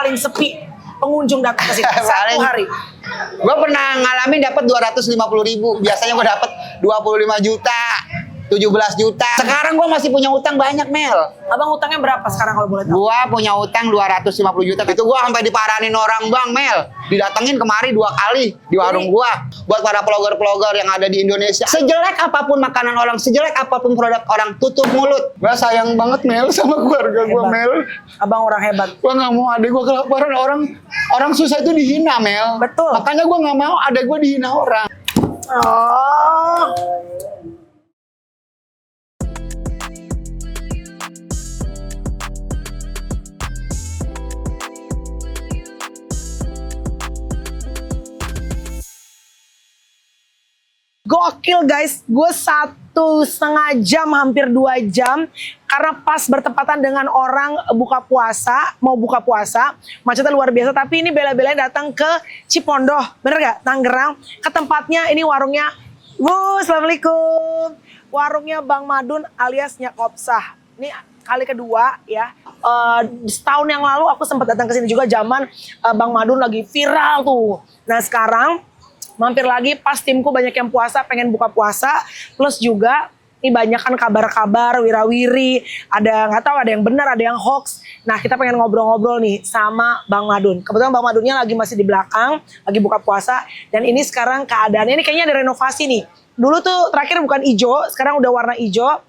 paling sepi pengunjung datang ke sini satu hari? Gue pernah ngalamin dapat 250.000. Biasanya gue dapat 25 juta, 17 juta. Sekarang gue masih punya utang banyak, Mel. Abang utangnya berapa sekarang kalau boleh tahu? Gue punya utang 250 juta. Itu gue sampai diparanin orang, Bang Mel. Didatengin kemari 2 kali di warung gue. Buat para vlogger-vlogger yang ada di Indonesia. Sejelek apapun makanan orang, sejelek apapun produk orang, tutup mulut. Gue sayang banget, Mel, sama keluarga gue, Mel. Abang orang hebat. Gue gak mau adek gue kelaparan. Orang susah itu dihina, Mel. Betul. Makanya gue gak mau adek gue dihina orang. Oh. Gokil guys, gue 1,5 jam, hampir 2 jam. Karena pas bertepatan dengan orang mau buka puasa. Macetnya luar biasa, tapi ini bela-belain datang ke Cipondoh. Bener gak? Tangerang. Ke tempatnya, ini warungnya. Bu, assalamualaikum. Warungnya Bang Madun alias Nyak Kopsah. Ini kali kedua ya. Setahun yang lalu aku sempat datang ke sini juga zaman Bang Madun lagi viral tuh. Nah sekarang mampir lagi pas timku banyak yang puasa, pengen buka puasa. Plus juga ini banyak kan kabar-kabar wirawiri. Ada nggak tahu, ada yang benar, ada yang hoax. Nah kita pengen ngobrol-ngobrol nih sama Bang Madun. Kebetulan Bang Madunnya lagi masih di belakang, lagi buka puasa. Dan ini sekarang keadaannya ini kayaknya ada renovasi nih. Dulu tuh terakhir bukan hijau, sekarang udah warna hijau.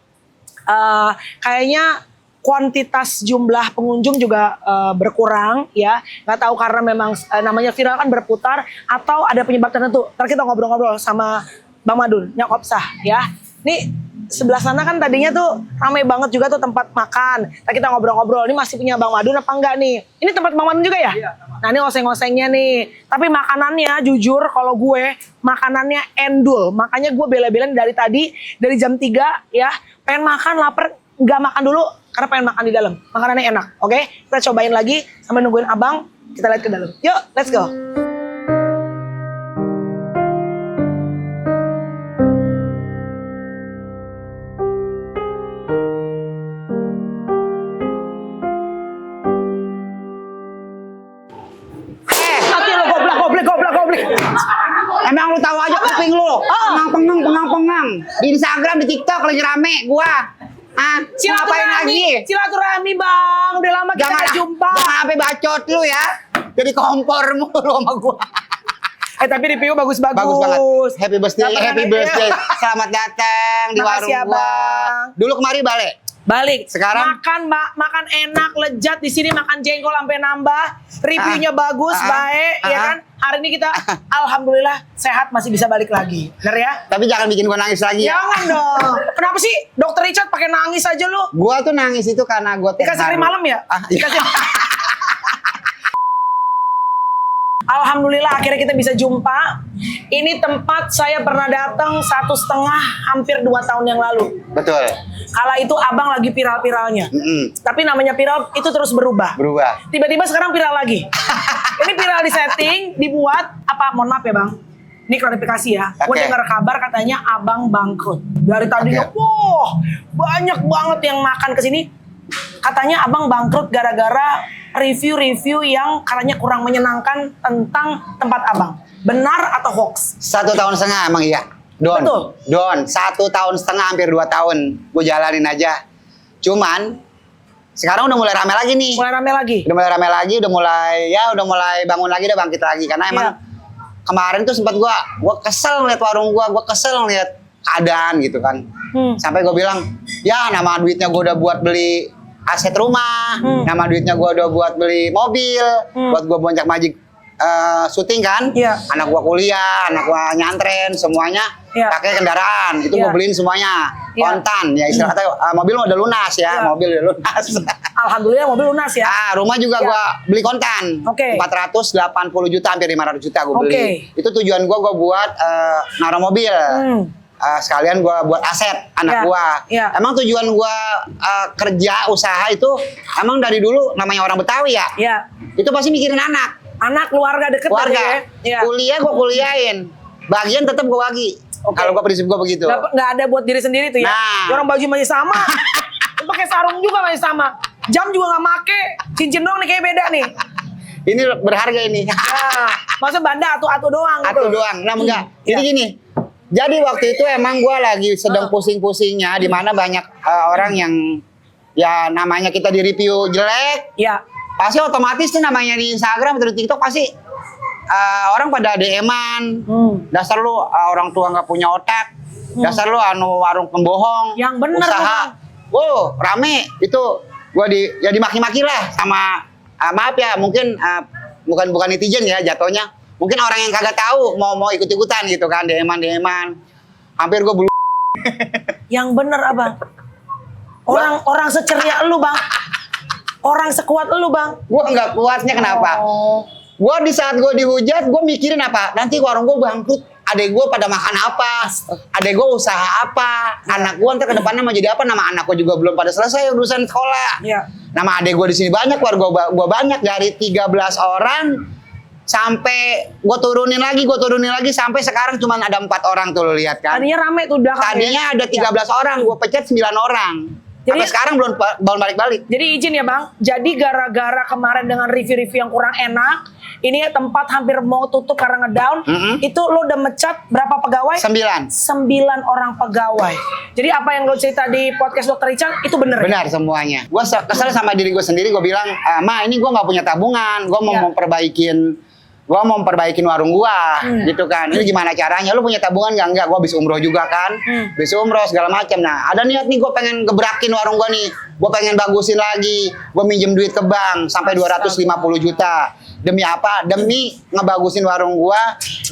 Kayaknya kuantitas jumlah pengunjung juga berkurang ya, nggak tahu karena memang namanya viral kan berputar atau ada penyebab tertentu. Ntar kita ngobrol-ngobrol sama Bang Madun, Nyak Kopsah ya. Nih sebelah sana kan tadinya tuh ramai banget juga tuh tempat makan. Ntar kita ngobrol-ngobrol, ini masih punya Bang Madun apa enggak nih? Ini tempat Bang Madun juga ya? Iya. Nah ini oseng-osengnya nih. Tapi makanannya jujur kalau gue makanannya endul. Makanya gue bela-belain dari tadi, dari jam 3 ya, pengen makan, lapar, nggak makan dulu karena pengen makan di dalam. Makanannya enak, oke? Kita cobain lagi sambil nungguin abang. Kita lihat ke dalam. Yuk, let's go. Goblok. Emang lu tahu aja kuping lu. Pengang. Di Instagram, di TikTok lagi rame gua. Ngapain lagi? Silaturahmi Bang, udah lama kita gak jumpa. Jangan sampai bacot lu ya. Jadi kompor mulu sama gua. Tapi review bagus-bagus. Bagus banget. Happy birthday. Selamat datang di warung gua. Dulu kemari balik. Sekarang makan enak, lezat di sini, makan jengkol sampai nambah. Reviewnya bagus, baik, ya kan? Hari ini kita alhamdulillah sehat, masih bisa balik lagi. Bener ya? Tapi jangan bikin gua nangis lagi ya. Jangan dong. Kenapa sih Dokter Richard pakai nangis aja lu? Gua tuh nangis itu karena gua dikasih krim malam ya? Dikasih. Alhamdulillah akhirnya kita bisa jumpa. Ini tempat saya pernah datang 1,5 hampir 2 tahun yang lalu. Betul. Kala itu abang lagi viral-viralnya. Tapi namanya viral itu terus berubah. Tiba-tiba sekarang viral lagi. Ini viral di setting, dibuat apa? Mohon maaf ya bang. Ini klarifikasi ya. Gue dengar kabar katanya abang bangkrut. Dari tadinya, wah banyak banget yang makan ke sini. Katanya abang bangkrut gara-gara review-review yang katanya kurang menyenangkan tentang tempat abang. Benar atau hoax? 1,5 tahun emang iya. Betul. 1,5 tahun hampir 2 tahun gue jalanin aja. Cuman sekarang udah mulai rame lagi nih. Udah mulai bangun lagi, udah bangkit lagi karena emang kemarin tuh sempat gue kesel ngeliat warung gue kesel ngeliat keadaan gitu kan. Sampai gue bilang, ya nama duitnya gue udah buat beli aset rumah, nama duitnya gue udah buat beli mobil, buat gue boncak-majik syuting kan, anak gua kuliah, anak gua nyantren, semuanya pakai kendaraan, itu gua beliin semuanya kontan, ya istilah kata mobil udah lunas ya, mobil udah lunas. Alhamdulillah mobil lunas ya. Rumah juga gua beli kontan, 480 juta, hampir 500 juta gua beli. Itu tujuan gua buat naruh mobil. Sekalian gua buat aset anak gua. Emang tujuan gua kerja usaha itu emang dari dulu namanya orang Betawi ya. Itu pasti mikirin anak keluarga deket ya. Kuliah gue kuliahin, bagian tetap gue bagi. Kalau gue prinsip gue begitu. Nggak ada buat diri sendiri tuh ya. Orang baju masih sama, pakai sarung juga masih sama, jam juga nggak make, cincin doang nih kayak beda nih. ini berharga ini. Nah, masa banda atu-atu doang gitu. Atu doang. Nah, enggak. Jadi gini. Jadi waktu itu emang gue lagi sedang pusing-pusingnya, di mana banyak orang yang ya namanya kita di review jelek. Iya. Pasti otomatis tuh namanya di Instagram atau di TikTok pasti orang pada DM-an. Dasar lu orang tua nggak punya otak. Dasar lu warung pembohong. Yang bener usaha. Wow, rame itu gua ya dimaki-maki lah sama maaf ya mungkin bukan netizen ya jatuhnya. Mungkin orang yang kagak tahu mau ikut-ikutan gitu kan DM-an. Hampir gua bulu. Yang bener abang. Orang seceria lu bang. Orang sekuat lu bang. Gua nggak kuatnya kenapa? Gua di saat gua dihujat, gua mikirin apa? Nanti warung gua bangkrut, adek gua pada makan apa? Adek gua usaha apa? Anak gua ntar ke depannya mau jadi apa? Nama anak gua juga belum pada selesai urusan sekolah. Iya. Nama adek gua di sini banyak, keluarga gua banyak dari 13 orang sampai gua turunin lagi sampai sekarang cuma ada 4 orang tuh lo lihat kan. Tadinya rame tuh udah. Tadinya ada 13 orang, gua pecat 9 orang. Jadi, sampai sekarang belum balik-balik. Jadi izin ya bang, jadi gara-gara kemarin dengan review-review yang kurang enak, ini tempat hampir mau tutup karena ngedown, itu lo udah mecat berapa pegawai? 9 orang pegawai. Jadi apa yang lo cerita di podcast Dr. Richard itu bener? Benar ya? Semuanya. Gue kesel sama diri gue sendiri, gue bilang, Ma ini gue nggak punya tabungan, gue mau memperbaikin warung gua, gitu kan. Ini gimana caranya? Lu punya tabungan nggak? Enggak, gua habis umroh juga kan. Habis umroh segala macam. Nah, ada niat nih gua pengen gebrakin warung gua nih. Gua pengen bagusin lagi. Gua minjem duit ke bank sampai 250 juta. Demi apa? Demi ngebagusin warung gua,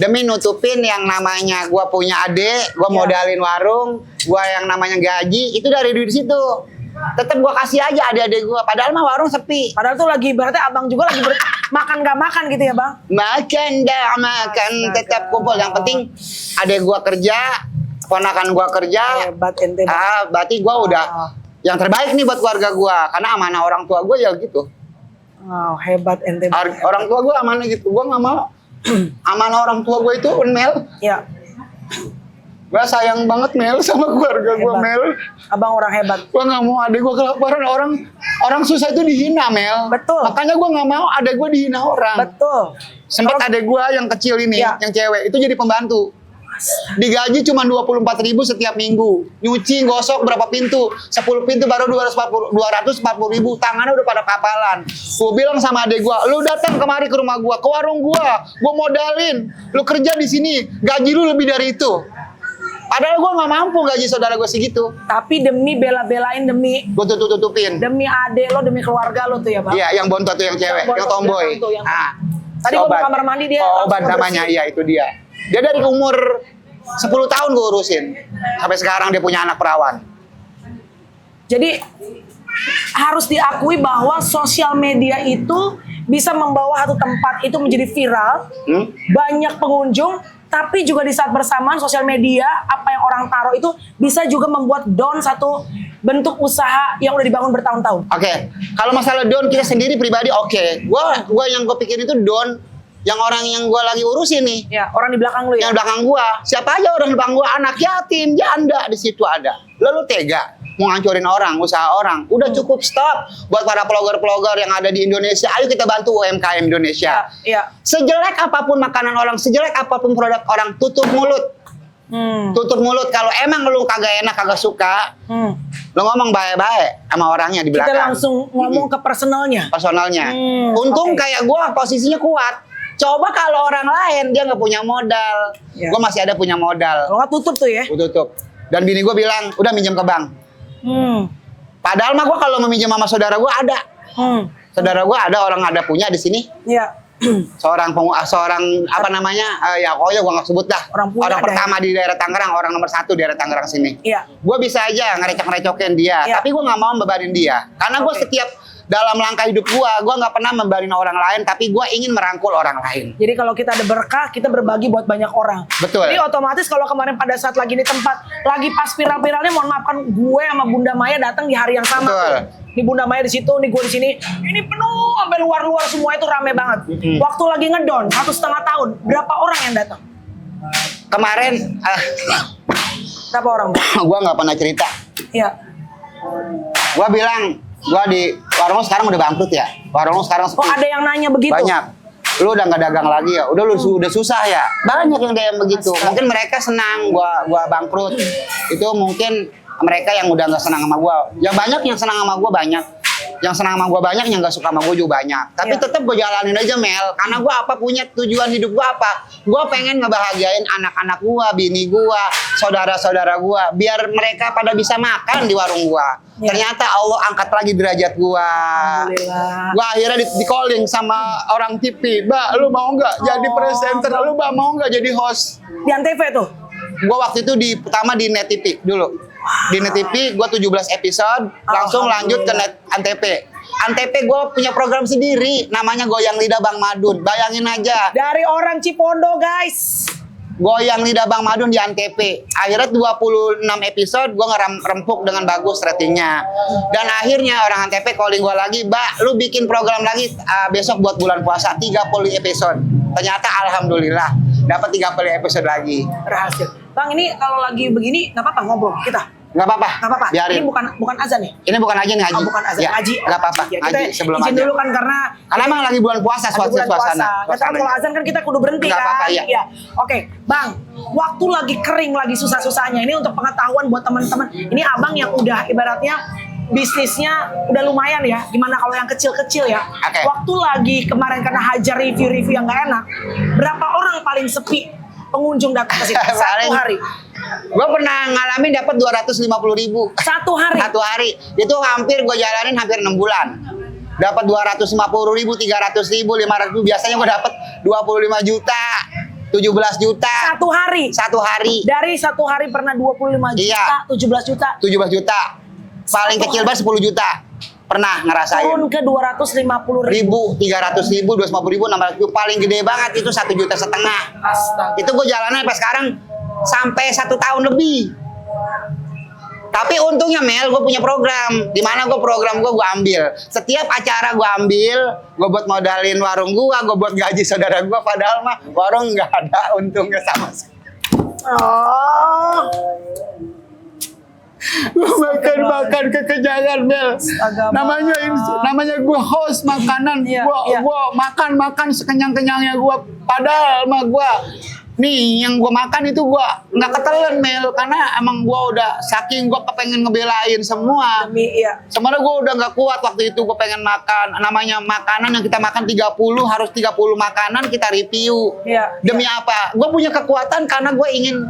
demi nutupin yang namanya gua punya adik, gua modalin warung, gua yang namanya gaji, itu dari duit situ. Tetap gua kasih aja adik-adik gua, padahal mah warung sepi. Padahal tuh lagi berarti abang juga lagi makan gak makan gitu ya bang? Makan tetap kumpul. Yang penting adik gua kerja, ponakan gua kerja. Hebat ente. Berarti gua udah yang terbaik nih buat keluarga gua, karena amanah orang tua gua ya gitu. Wow, hebat ente. Orang tua gua amanah gitu, gua nggak mau. Amanah orang tua gua itu Mel. Ya. Gua sayang banget Mel sama keluarga gua Mel. Abang orang hebat. Gua nggak mau adek gua kelaparan, orang susah itu dihina Mel. Betul. Makanya gua nggak mau adek gua dihina orang. Betul. Sempat adek gua yang kecil ini, yang cewek itu jadi pembantu. Digaji cuma 24.000 setiap minggu. Nyuci, gosok berapa pintu? 10 pintu baru 240.000. Tangannya udah pada kapalan. Gua bilang sama adek gua, lu datang kemari ke rumah gua, ke warung gua modalin. Lu kerja di sini, gaji lu lebih dari itu. Padahal gue nggak mampu gaji saudara gue segitu. Tapi demi bela-belain, demi gue tutupin. Demi adek lo, demi keluarga lo tuh ya bang. Iya, yang bontot tuh yang cewek, yang tomboy. Tadi gue mau kamar mandi dia. Obat namanya, iya itu dia. Dia dari umur 10 tahun gue urusin. Sampai sekarang dia punya anak perawan. Jadi harus diakui bahwa sosial media itu bisa membawa satu tempat itu menjadi viral, banyak pengunjung. Tapi juga di saat bersamaan sosial media, apa yang orang taruh itu bisa juga membuat down satu bentuk usaha yang udah dibangun bertahun-tahun. Oke. Kalau masalah down kita sendiri pribadi oke. Gua yang gue pikir itu down yang orang yang gue lagi urusin nih. Ya, orang di belakang lu ya. Yang belakang gua. Siapa aja orang di belakang gua, anak yatim, janda di situ ada. Lalu tega mau ngancurin orang, usaha orang. Udah cukup stop. Buat para vlogger-vlogger yang ada di Indonesia, ayo kita bantu UMKM Indonesia. Iya. Sejelek apapun makanan orang, sejelek apapun produk orang, tutup mulut. Tutup mulut. Kalau emang lu kagak enak, kagak suka, lu ngomong baik-baik sama orangnya di belakang. Kita langsung ngomong ke personalnya. Untung kayak gua posisinya kuat. Coba kalau orang lain dia nggak punya modal, gua masih ada punya modal. Kalau nggak tutup tuh ya? Gua tutup. Dan bini gua bilang, udah minjem ke bank. Padahal mah gue kalau meminjam sama saudara gue ada. Saudara gue ada, orang ada punya di sini. Iya. seorang apa namanya? Ya pokoknya gue nggak sebut dah. Orang pertama di daerah Tangerang, orang nomor 1 di daerah Tangerang sini. Iya. Gue bisa aja ngerecok-ngerecokin dia, tapi gue nggak mau membebanin dia. Karena gue setiap dalam langkah hidup gue nggak pernah membebanin orang lain, tapi gue ingin merangkul orang lain. Jadi kalau kita ada berkah, kita berbagi buat banyak orang. Betul. Jadi otomatis kalau kemarin pada saat lagi di tempat, lagi pas viral-viralnya, mohon maaf kan gue sama Bunda Maya datang di hari yang sama. Betul. Nih Bunda Maya di situ, nih gue di sini. Ini penuh sampai luar-luar semua itu rame banget. Waktu lagi ngedon 1,5 tahun, berapa orang yang datang? Kemarin berapa orang? Gue nggak pernah cerita. Iya. Gue bilang Gua di warung lu sekarang udah bangkrut ya. Warung lu sekarang sepi. Oh, ada yang nanya begitu? Banyak. Lu udah nggak dagang lagi ya? Udah lu udah susah ya? Banyak yang DM begitu. Mungkin mereka senang gua bangkrut. Itu mungkin mereka yang udah nggak senang sama gua. Yang banyak yang senang sama gua banyak. Yang senang sama gua banyak, yang nggak suka sama gua juga banyak. Tapi Iya. tetap gua jalanin aja, Mel. Karena gua punya tujuan hidup gua apa? Gua pengen ngebahagiain anak-anak gua, bini gua, saudara-saudara gua, biar mereka pada bisa makan di warung gua. Iya. Ternyata Allah angkat lagi derajat gua. Alhamdulillah. Gua akhirnya di calling sama orang TV, "Mbak, lu mau nggak jadi presenter? Lu Mbak mau nggak jadi host?" Di Antv tuh? Gua waktu itu pertama di Net TV dulu. Di Net TV gua 17 episode, langsung lanjut ke Net Antv. Antv gua punya program sendiri, namanya Goyang Lidah Bang Madun. Bayangin aja, Dari orang Cipondo, guys. Goyang Lidah Bang Madun di Antv. Akhirnya 26 episode gua ngerempuk dengan bagus ratingnya. Dan akhirnya orang Antv calling gua lagi, "Mbak, lu bikin program lagi besok buat bulan puasa 30 episode." Ternyata alhamdulillah dapat 30 episode lagi. Berhasil. Bang, ini kalau lagi begini nggak apa-apa ngobrol kita. Nggak apa-apa. Nggak apa-apa. Biarin. Ini bukan azan nih. Ini bukan aja nih ngaji. Oh, bukan azan, Ya, ngaji. nggak apa-apa. Ya, kita Ngaji sebelum izin aja. dulu kan karena emang lagi bulan puasa, ada bulan suasana. puasa. Nggak tahu kalau azan kan kita kudu berhenti Nggak kan. apa-apa, iya. Ya. Oke, Bang. Waktu lagi kering, lagi susah-susahnya. Ini untuk pengetahuan buat teman-teman. Ini abang yang udah ibaratnya bisnisnya udah lumayan ya. Gimana kalau yang kecil-kecil ya? Oke. Waktu lagi kemarin kena hajar review-review yang nggak enak, berapa orang paling sepi pengunjung datang ke sini? Satu Paling- hari. Gue pernah ngalamin dapat 250.000 Satu hari. satu hari. Itu hampir gue jalanin hampir 6 bulan. Dapat 250.000, 300.000, 500.000. Biasanya gue dapat 25 juta, 17 juta Satu hari. satu hari. Dari satu hari pernah 25 juta, Iya. 17 juta. 17 juta. Paling Satu kecil hari. banget 10 juta. Pernah ngerasain. Turun ke 250.000. 300.000, 250.000, 600.000. Paling gede banget itu 1,5 juta. Astaga. Itu gue jalanin sampai sekarang sampai 1 tahun lebih. Tapi untungnya Mel, gue punya program. Di mana gue program gue ambil. Setiap acara gue ambil, gue buat modalin warung gue buat gaji saudara gue. Padahal mah warung nggak ada untungnya sama sekali. Oh. Gue makan kekenyangan Mel. Astaga, Namanya gue host makanan. Iya, Gue iya. makan sekenyang-kenyangnya gue. Padahal mah gue nih yang gue makan itu gue nggak ketelan Mel, karena emang gue udah saking gue kepengen ngebelain semua. Demi iya. Sebenarnya gue udah nggak kuat waktu itu, gue pengen makan. Namanya makanan yang kita makan 30, harus 30 makanan kita review. Iya. Demi apa? Gue punya kekuatan karena gue ingin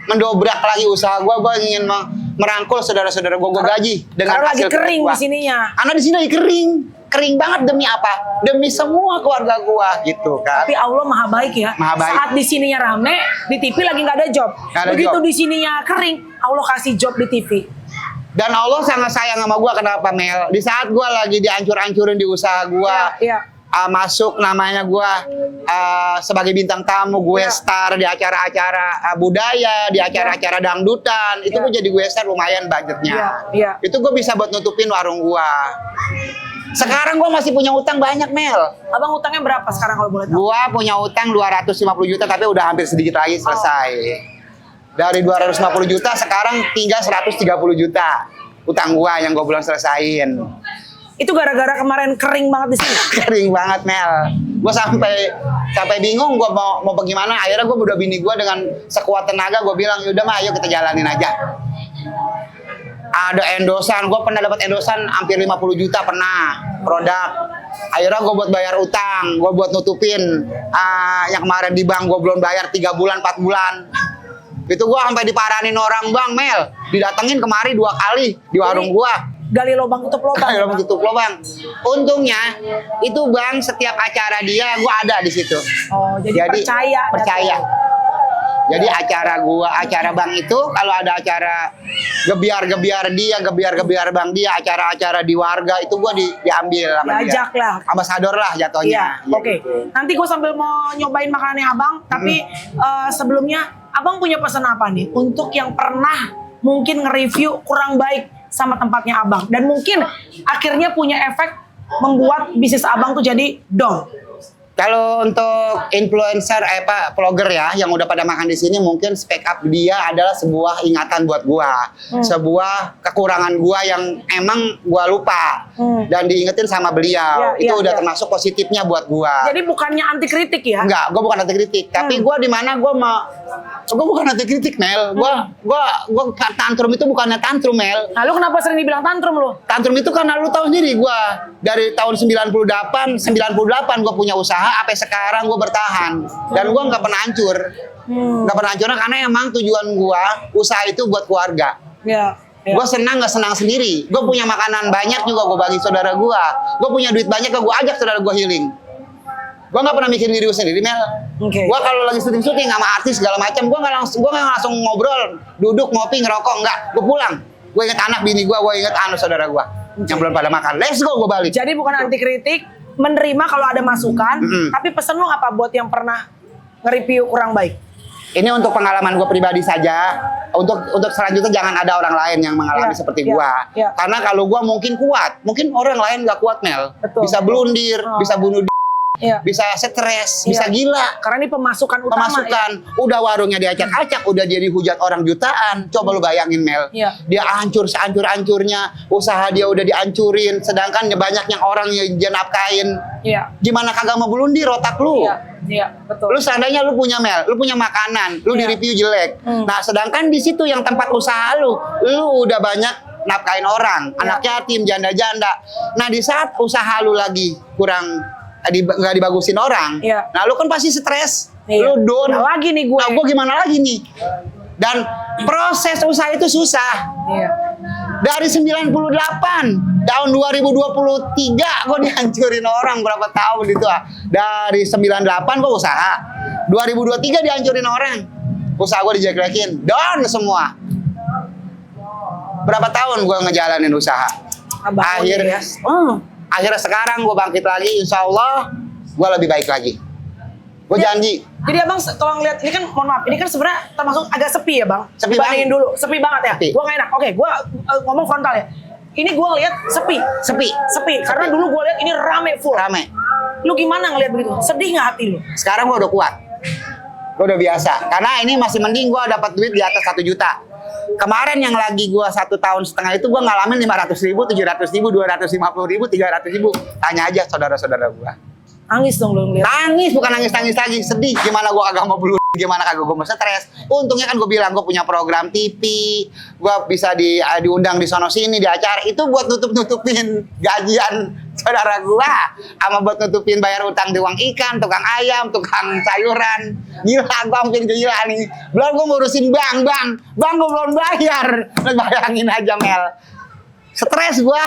mendobrak lagi usaha gue. Gue ingin merangkul saudara-saudara gue gaji dengan Karena lagi hasil kering gua. di sininya. Karena di sini lagi kering banget. Demi apa? Demi semua keluarga gue gitu kan. Tapi Allah maha baik ya. Maha baik. Saat di sininya rame, di TV lagi nggak ada job. Nggak ada Begitu job. di sininya kering, Allah kasih job di TV. Dan Allah sangat sayang sama gue. Kenapa Mel? Di saat gue lagi dihancur-hancurin di usaha gue, Iya. masuk namanya gue sebagai bintang tamu, gue Iya. star di acara-acara budaya, di acara-acara dangdutan. Itu Iya. gue jadi gue star lumayan budgetnya. Iya, iya. Itu gue bisa buat nutupin warung gue. Sekarang gue masih punya utang banyak Mel. Abang utangnya berapa sekarang kalau boleh tahu? Gue punya utang 250 juta tapi udah hampir sedikit lagi selesai. Dari 250 juta sekarang tinggal 130 juta utang gue yang gue belum selesaiin. Itu gara-gara kemarin kering banget di sini. Kering banget Mel. Gue sampai bingung gue mau bagaimana. Akhirnya gue udah bini gue dengan sekuat tenaga gue bilang, yaudah mah ayo kita jalanin aja. Ada endosan, gue pernah dapat endosan hampir 50 juta pernah produk. Akhirnya gue buat bayar utang, gue buat nutupin yang kemarin di bank gue belum bayar 3 bulan 4 bulan. Itu gue sampai diparanin orang bang Mel, didatengin kemari 2 kali di warung gue. Gali lubang tutup lubang. Kalau tutup lubang. Untungnya itu bang setiap acara dia gue ada di situ. Oh, jadi percaya. Percaya. Jadi acara bang itu kalau ada acara gebiar bang dia, acara-acara di warga itu gue diambil sama dia. Diajak lah. Ambasador lah jatuhnya. Iya, oke. Nanti gue sambil mau nyobain makanannya abang, tapi sebelumnya abang punya pesan apa nih untuk yang pernah mungkin nge-review kurang baik sama tempatnya abang dan mungkin akhirnya punya efek membuat bisnis abang tuh jadi down. Kalau untuk influencer vlogger ya yang udah pada makan di sini, mungkin speak up dia adalah sebuah ingatan buat gua. Sebuah kekurangan gua yang emang gua lupa dan diingetin sama beliau. Itu udah termasuk positifnya buat gua. Jadi bukannya anti kritik ya? Enggak, gua bukan anti kritik, tapi gua di mana gua bukan anti kritik, Mel. Gua tantrum itu bukannya tantrum, Mel. Nah, lu kenapa sering dibilang tantrum lu? Tantrum itu karena lu tahu sendiri gua dari tahun 98 gua punya usaha sampai sekarang gue bertahan dan gue nggak pernah hancur, nggak pernah hancur karena emang tujuan gue usaha itu buat keluarga. Gue senang nggak senang sendiri. Gue punya makanan banyak juga gue bagi saudara gue. Gue punya duit banyak gue ajak saudara gue healing. Gue nggak pernah mikir diri gue sendiri, Mel. Gue kalau lagi syuting sama artis segala macam, gue nggak langsung ngobrol, duduk ngopi ngerokok, nggak. Gue pulang. Gue inget anak bini gue inget anak saudara gue yang belum pada makan. Let's go, gue balik. Jadi bukan anti kritik, menerima kalau ada masukan, tapi pesan lu apa buat yang pernah nge-review kurang baik? Ini untuk pengalaman gue pribadi saja. Untuk selanjutnya jangan ada orang lain yang mengalami seperti gue. Karena kalau gue mungkin kuat, mungkin orang lain nggak kuat, Mel. Bisa blundir, bisa bunuh bisa stres, bisa gila. Karena ini pemasukan utama. Udah warungnya diacak-acak, udah dia dihujat orang jutaan. Coba lu bayangin, Mel. Dia hancur sehancur-hancurnya, usaha dia udah dihancurin, sedangkan banyak yang orang yang dia nafkain. Gimana kagak mau blundir otak lu? Betul. Lu seandainya lu punya, Mel, lu punya makanan, lu di-review jelek. Nah, sedangkan di situ yang tempat usaha lu udah banyak nafkain orang, anak yatim, janda-janda. Nah, di saat usaha lu lagi kurang nggak dibagusin orang, nah lu kan pasti stres, lu down. Nah, lagi nih gue. Nah, gue gimana lagi nih? Dan proses usaha itu susah. Dari 98 tahun 2023 gue dihancurin orang berapa tahun itu Dari 98 gue usaha, 2023 dihancurin orang, usaha gue dijelek-jelekin, down semua. Berapa tahun gue ngejalanin usaha? Akhirnya sekarang gue bangkit lagi, insya Allah gue lebih baik lagi. Gue janji. Jadi abang tolong lihat, ini kan mohon maaf, ini kan sebenarnya termasuk agak sepi ya bang. Sepi bandingin banget. dulu, sepi banget ya. Gue gak enak. Oke, gue ngomong frontal ya. Ini gue lihat sepi. Karena dulu gue lihat ini rame full. Lu gimana ngelihat begitu? Sedih nggak hati lu? Sekarang gue udah kuat, gue udah biasa. Karena ini masih mending gue dapat duit di atas 1 juta. Kemarin yang lagi gue 1,5 tahun itu gue ngalamin 500.000, 700.000, 250.000, 300.000. Tanya aja saudara-saudara gue. Nangis dong lu ngeliat. Nangis, bukan nangis lagi, sedih. Gimana gue kagak mau beli, gimana kagak gue mau stres. Untungnya kan gue bilang gue punya program TV, gue bisa diundang di sono sini di acara. Itu buat nutupin gajian saudara gue, sama buat nutupin bayar utang di uang ikan, tukang ayam, tukang sayuran. Gila, gue hampir gila nih. Belum gue ngurusin bang gue belum bayar. Lu bayangin aja, Mel. Stres gue.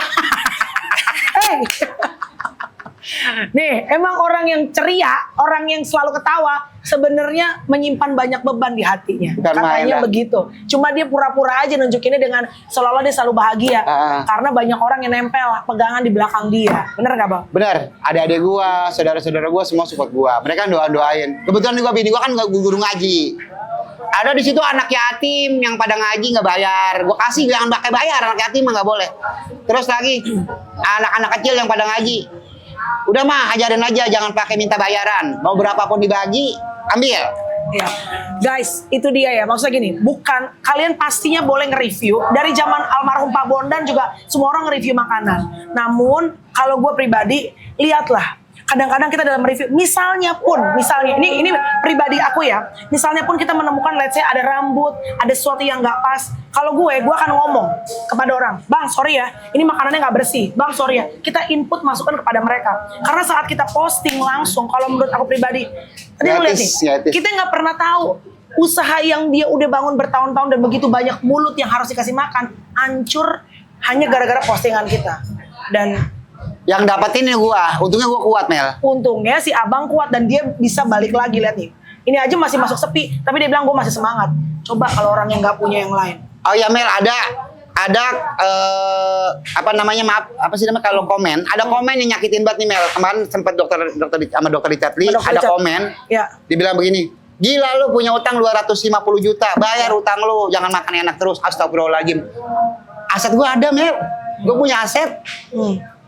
Nih, emang orang yang ceria, orang yang selalu ketawa, sebenarnya menyimpan banyak beban di hatinya. Katanya begitu. Cuma dia pura-pura aja nunjukinnya dengan seolah-olah dia selalu bahagia. Karena banyak orang yang nempel pegangan di belakang dia. Bener gak bang? Bener. Adik-adik gua, saudara-saudara gua semua support gua. Mereka doain. Kebetulan juga bini gua kan guru ngaji. Ada di situ anak yatim yang pada ngaji nggak bayar. Gua kasih jangan pakai bayar, anak yatim mah nggak boleh. Terus lagi anak-anak kecil yang pada ngaji. Udah mah ajarin aja, jangan pakai minta bayaran. Mau berapapun dibagi, ambil. Ya, guys, itu dia ya. Maksudnya gini, bukan kalian pastinya boleh nge-review. Dari zaman almarhum Pak Bondan juga semua orang nge-review makanan. Namun kalau gue pribadi, lihatlah. Kadang-kadang kita dalam review, misalnya ini pribadi aku ya, misalnya pun kita menemukan, let's say ada rambut, ada sesuatu yang nggak pas. Kalau gue akan ngomong kepada orang, bang sorry ya, ini makanannya nggak bersih, bang sorry ya. Kita input masukan kepada mereka. Karena saat kita posting langsung, kalau menurut aku pribadi, tadi lu lihat nih, kita nggak pernah tahu usaha yang dia udah bangun bertahun-tahun dan begitu banyak mulut yang harus dikasih makan, hancur hanya gara-gara postingan kita. Dan yang dapetin ini gua, untungnya gua kuat, Mel. Untungnya si abang kuat dan dia bisa balik lagi, lihat nih. Ini aja masih masuk sepi, tapi dia bilang gua masih semangat. Coba kalau orang yang nggak punya yang lain. Oh ya Mel, ada apa namanya, maaf, apa sih namanya kalau komen, ada komen yang nyakitin banget nih, Mel. Kemarin sempat dokter Richard Lee ada komen, dibilang begini, gila lu punya utang 250 juta, bayar utang lu, jangan makan enak terus, astagfirullahaladzim. Aset gua ada, Mel. Gue punya aset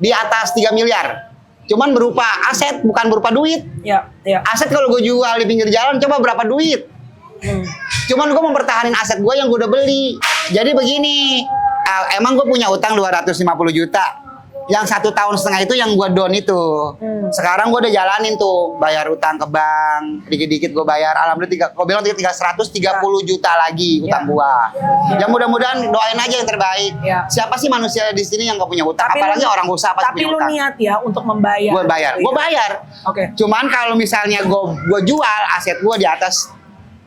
di atas 3 miliar. Cuman berupa aset, bukan berupa duit. Ya, ya. Aset kalau gue jual di pinggir jalan, coba berapa duit? Cuman gue mempertahankan aset gue yang gue udah beli. Jadi begini, emang gue punya utang 250 juta. Yang 1,5 tahun itu yang gue down itu. Sekarang gue udah jalanin tuh, bayar utang ke bank, dikit-dikit gue bayar. Alhamdulillah, gue bilang 130 juta lagi utang gue. Ya mudah-mudahan doain aja yang terbaik. Ya. Siapa sih manusia di sini yang gak punya utang? Tapi apalagi lu- orang usaha pasti Tapi punya lu utang. niat ya untuk membayar. Gue bayar, gue bayar. Oke. Cuman kalau misalnya gue jual aset gue di atas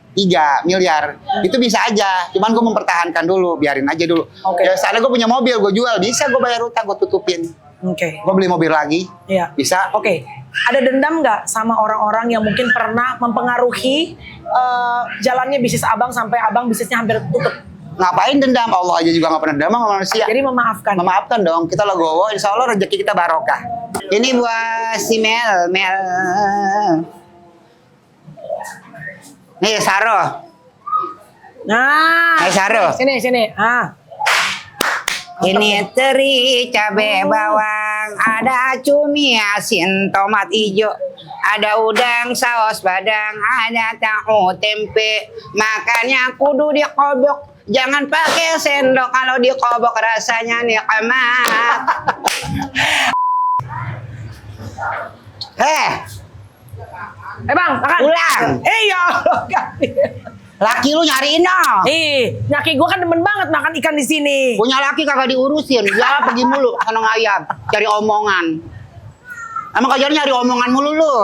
3 miliar, itu bisa aja. Cuman gue mempertahankan dulu, biarin aja dulu. Oke. Ya seandainya gue punya mobil, gue jual, bisa gue bayar utang, gue tutupin. Oke. Gue beli mobil lagi, Iya. bisa. Oke. Ada dendam nggak sama orang-orang yang mungkin pernah mempengaruhi jalannya bisnis abang sampai abang bisnisnya hampir tutup? Ngapain dendam? Allah aja juga gak pernah dendam sama manusia. Jadi memaafkan. Memaafkan dong, kita legowo, insya Allah rezeki kita barokah. Ini buat si Mel. Nih Saro. Nah. Saro. Sini. Ini teri, cabe bawang, ada cumi, asin, tomat hijau, ada udang, saus padang, ada tahu, tempe. Makannya kudu dikobok, jangan pakai sendok. Kalau dikobok rasanya nikmat. Bang, makan. Pulang. Ya Allah. Laki lu nyariin dong. Nyaki gue kan demen banget makan ikan di sini. Punya laki kagak diurusin, dia pergi mulu sana ngayap, cari omongan. Emang kajarnya nyari omongan mulu lu.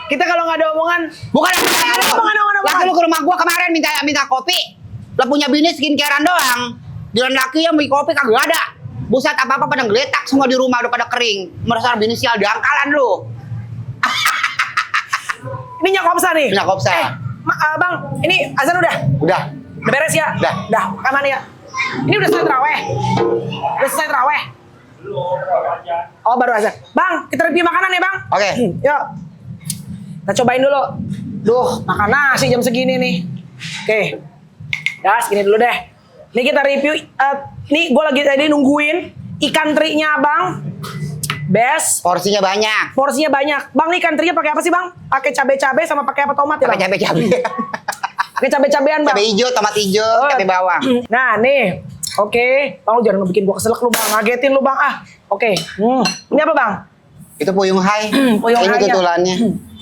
Kita kalau nggak ada omongan, Bukan ada omongan. Laki lu ke rumah gua kemarin minta kopi. Lah punya bini skincarean doang. Jalan laki yang beli kopi kagak ada. Buset apa-apa pada ngeletak semua di rumah udah pada kering. Merasa bini sial dangkalan lu. ini nyokopsa nih. Nyokopsa. Bang, ini azan udah Udah. beres ya? Udah. Kapan ya? Ini udah selesai terawih. Udah selesai terawih. Oh baru azan. Bang, kita review makanan ya bang. Oke. Yuk. Kita cobain dulu. Duh, makan nasi jam segini nih. Oke. Ya, segini dulu deh. Ini kita review. Nih, gue lagi tadi nungguin ikan terinya abang. Best. Porsinya banyak. Porsinya banyak. Bang, nih ikan terinya pakai apa sih bang? Pakai cabai-cabai sama pakai apa tomat ya bang? Pakai cabe-cabe. Pakai cabai-cabean bang. Cabe hijau, tomat hijau, cabe bawang. Nah nih, oke. Bang lu jangan bikin gua keselak lu bang, ngagetin lu bang. Oke. Ini apa bang? Itu puyung hai. Puyung Ini hai-nya. tutulannya.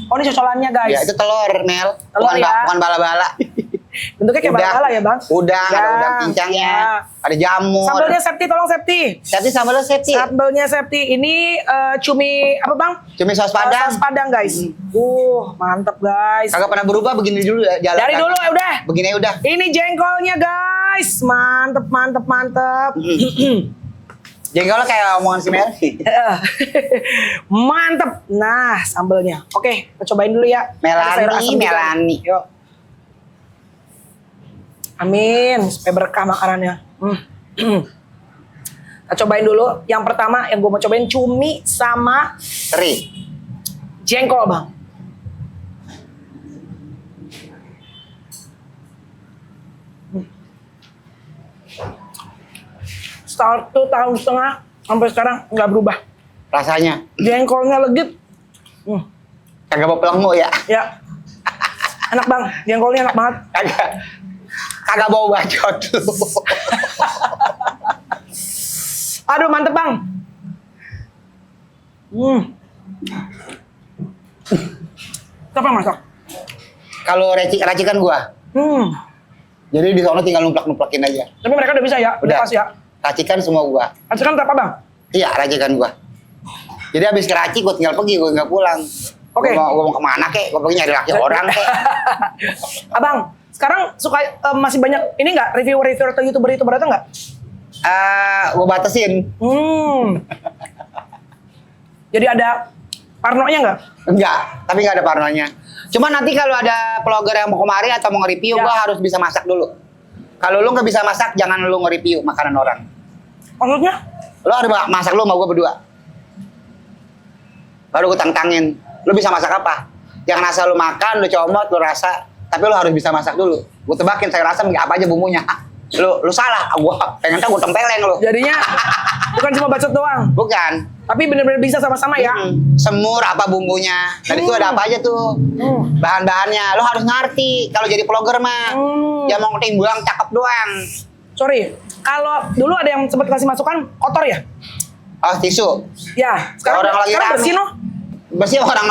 Oh ini cocolannya guys. Ya, itu telur, Mel. Telur ya. Bukan bala-bala. Bentuknya kayak bala-bala ya bang. Udang, ada Ya, udang pincangnya. ya. Ada jamur. Sambelnya Septi, tolong Septi. Tapi sambalnya Septi. Sambelnya Septi. Ini cumi apa bang? Cumi saus padang. Saus padang guys. Mantep guys. Kagak pernah berubah, begini dulu ya jalan. Dari dulu ya udah. Begini udah. Ini jengkolnya guys. Mantep. Jengkolnya kayak omongan si Melvi. Mantep. Nah, sambelnya. Oke, kita cobain dulu ya. Ada sayur asem juga. Melani. Yuk. Amin, supaya berkah makanannya. Kita cobain dulu. Yang pertama yang gue mau cobain cumi sama Teri. jengkol, bang. Satu tahun setengah sampai sekarang nggak berubah. Rasanya. Jengkolnya legit. Kagak bawa pelengmu ya. Ya. Enak bang, jengkolnya enak banget. Kagak bawa bacot lu. Aduh mantep bang. Siapa yang masak? Kalau racikan gua. Jadi di sana tinggal numplak-numplakin aja. Tapi mereka udah bisa ya, udah pas ya. Racikan semua gua. Racikan berapa bang? Iya, racikan gua. Jadi habis keracik gua tinggal pergi, gua nggak pulang. Oke. Gua mau kemana kek? Gua pergi nyari laki orang kek. Abang, sekarang suka masih banyak ini nggak reviewer atau youtuber atau nggak? Gua batasin. Jadi ada parnonya nggak? Enggak, tapi nggak ada parnonya. Cuma nanti kalau ada vlogger yang mau kemari atau mau nge-review, Ya. gua harus bisa masak dulu. Kalau lu nggak bisa masak, jangan lu nge-review makanan orang. Maksudnya? Lu harus masak lu sama gua berdua. Baru gua tantangin. Lu bisa masak apa? Jangan asal lu makan, lu comot, lu rasa. Tapi lu harus bisa masak dulu. Gua tebakin saya rasa apa aja bumbunya. Lu salah, gua pengen tahu gua tempeleng lu. Jadinya bukan cuma bacot doang. Bukan. Tapi bener-bener bisa sama-sama ya. Semur apa bumbunya. Dan itu ada apa aja tuh. Bahan-bahannya. Lo harus ngerti. Kalau jadi vlogger mah. Ya mau timbang cakep doang. Sorry, kalau dulu ada yang sempat kasih masukan kotor ya? Oh, tisu. Ya, sekarang, Orang lagi sekarang rame. bersih noh. Bersih orang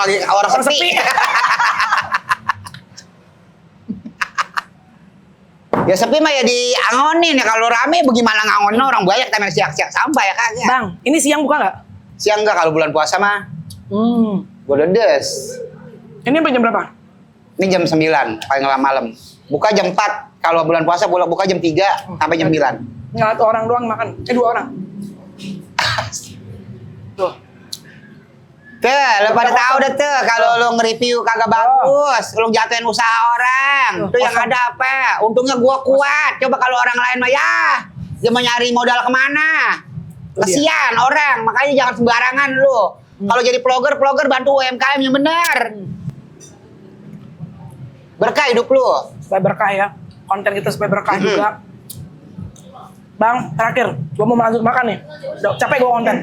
sepi. sepi. Ya sepi mah ya diangonin ya. Kalau rame bagaimana ngangonin orang banyak tapi siak-siak sampah ya kagak. Bang, ini siang buka nggak? Siang enggak kalau bulan puasa mah. Gue dedes. Ini sampai jam berapa? Ini jam 9 paling lama malam. Buka jam 4. Kalau bulan puasa buka jam 3 sampai jam 9. Nggak, satu orang doang makan. 2 orang. Tuh. Tuh, lo pada tahu deh tuh kalau lo nge-review kagak bagus, lo jatuhin usaha orang. Tuh yang ada apa? Untungnya gua kuat. Coba kalau orang lain mah ya, dia mau nyari modal kemana? Kesian orang, makanya jangan sembarangan lo. Kalau jadi vlogger bantu UMKM yang benar. Berkah hidup lo. Supaya berkah ya. Konten kita supaya berkah juga. Bang, terakhir, gua mau lanjut makan nih. Udah capek gua konten.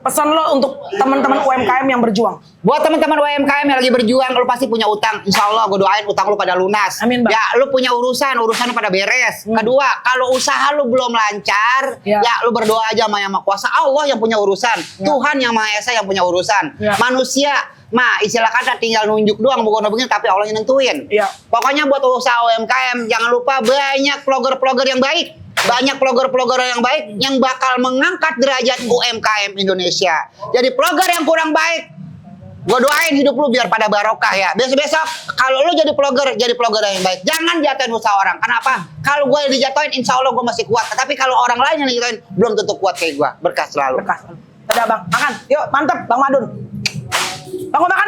Pesan lo untuk teman-teman UMKM yang berjuang. Buat teman-teman UMKM yang lagi berjuang, lo pasti punya utang. Insya Allah gue doain utang lo pada lunas. Amin, Bang. Ya, lo punya urusan lo pada beres. Kedua, kalau usaha lo belum lancar, ya lo berdoa aja sama Yang Maha Kuasa. Allah yang punya urusan. Tuhan Yang Maha Esa yang punya urusan. Manusia, istilah kata tinggal nunjuk doang, bukan begini, tapi Allah yang nentuin. Pokoknya buat usaha UMKM, jangan lupa banyak vlogger-vlogger yang baik. Banyak vlogger-vlogger yang baik yang bakal mengangkat derajat UMKM Indonesia. Jadi vlogger yang kurang baik, gue doain hidup lu biar pada barokah ya. Besok-besok kalau lu jadi vlogger yang baik. Jangan jatuhin usaha orang. Kenapa? Kalau gue yang dijatuhin, insya Allah gue masih kuat. Tapi kalau orang lain yang dijatuhin, belum tentu kuat kayak gue. Berkah selalu. Berkah selalu. Dadah Bang, makan. Yuk, mantep Bang Madun. Bang, mau makan?